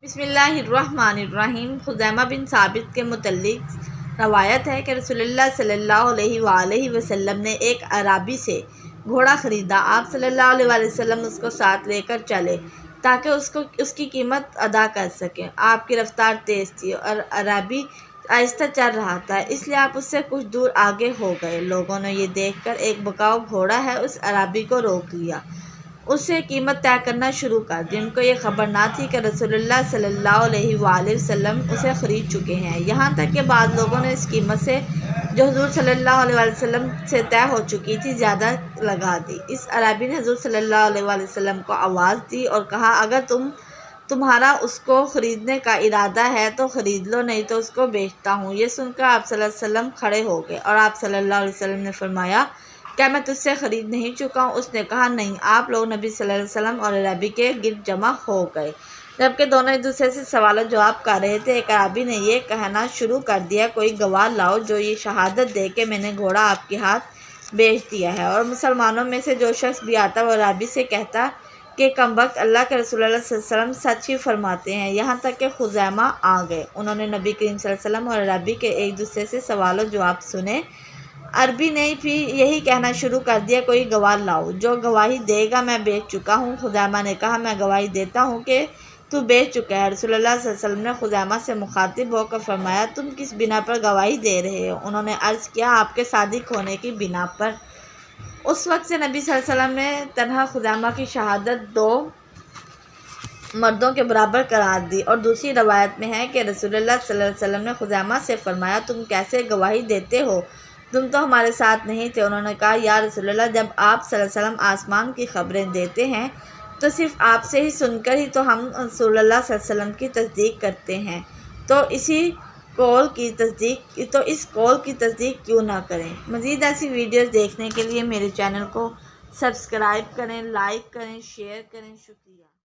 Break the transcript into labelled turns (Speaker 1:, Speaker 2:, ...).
Speaker 1: بسم اللہ الرحمن الرحیم۔ خزیمہ بن ثابت کے متعلق روایت ہے کہ رسول اللہ صلی اللہ علیہ وآلہ وسلم نے ایک اعرابی سے گھوڑا خریدا۔ آپ صلی اللہ علیہ وآلہ وسلم اس کو ساتھ لے کر چلے تاکہ اس کی قیمت ادا کر سکیں۔ آپ کی رفتار تیز تھی اور اعرابی آہستہ چل رہا تھا، اس لیے آپ اس سے کچھ دور آگے ہو گئے۔ لوگوں نے یہ دیکھ کر ایک بکاؤ گھوڑا ہے اس اعرابی کو روک لیا، اس سے قیمت طے کرنا شروع کر دی۔ ان کو یہ خبر نہ تھی کہ رسول اللہ صلی اللہ علیہ وآلہ وسلم اسے خرید چکے ہیں، یہاں تک کہ بعض لوگوں نے اس قیمت سے جو حضور صلی اللہ علیہ وآلہ وسلم سے طے ہو چکی تھی زیادہ لگا دی۔ اس اعرابی نے حضور صلی اللہ علیہ وآلہ وسلم کو آواز دی اور کہا، اگر تمہارا اس کو خریدنے کا ارادہ ہے تو خرید لو، نہیں تو اس کو بیچتا ہوں۔ یہ سن کر آپ صلی اللہ علیہ وسلم کھڑے ہو گئے اور آپ صلی اللہ علیہ وسلم نے فرمایا، کیا میں تجھ سے خرید نہیں چکا ہوں؟ اس نے کہا، نہیں۔ آپ لوگ نبی صلی اللہ علیہ وسلم اور اعرابی کے گرد جمع ہو گئے، جبکہ دونوں ایک دوسرے سے سوال و جواب کر رہے تھے۔ ایک اعرابی نے یہ کہنا شروع کر دیا، کوئی گواہ لاؤ جو یہ شہادت دے کہ میں نے گھوڑا آپ کے ہاتھ بیچ دیا ہے۔ اور مسلمانوں میں سے جو شخص بھی آتا وہ اعرابی سے کہتا کہ کمبخت، اللہ کے رسول اللہ صلی اللہ علیہ وسلم سچ ہی فرماتے ہیں، یہاں تک کہ خزیمہ آ گئے۔ انہوں نے نبی کریم صلی اللہ علیہ وسلم اور اعرابی کے ایک دوسرے سے سوال و جواب سنے۔ عربی نے بھی یہی کہنا شروع کر دیا، کوئی گواہ لاؤ جو گواہی دے گا میں بیچ چکا ہوں۔ خزیمہ نے کہا، میں گواہی دیتا ہوں کہ تو بیچ چکا ہے۔ رسول اللہ صلی اللہ علیہ وسلم نے خزیمہ سے مخاطب ہو کر فرمایا، تم کس بنا پر گواہی دے رہے ہو؟ انہوں نے عرض کیا، آپ کے صادق ہونے کی بنا پر۔ اس وقت سے نبی صلی اللہ علیہ وسلم نے تنہا خزیمہ کی شہادت 2 مردوں کے برابر قرار دی۔ اور دوسری روایت میں ہے کہ رسول اللہ صلی اللہ علیہ وسلم نے خزیمہ سے فرمایا، تم کیسے گواہی دیتے ہو؟ تم تو ہمارے ساتھ نہیں تھے۔ انہوں نے کہا، یا رسول اللہ، جب آپ صلی اللہ علیہ وسلم آسمان کی خبریں دیتے ہیں تو صرف آپ سے ہی سن کر ہی تو ہم رسول اللہ صلی اللہ علیہ وسلم کی تصدیق کرتے ہیں، تو اس قول کی تصدیق کیوں نہ کریں؟ مزید ایسی ویڈیوز دیکھنے کے لیے میرے چینل کو سبسکرائب کریں، لائک کریں، شیئر کریں۔ شکریہ۔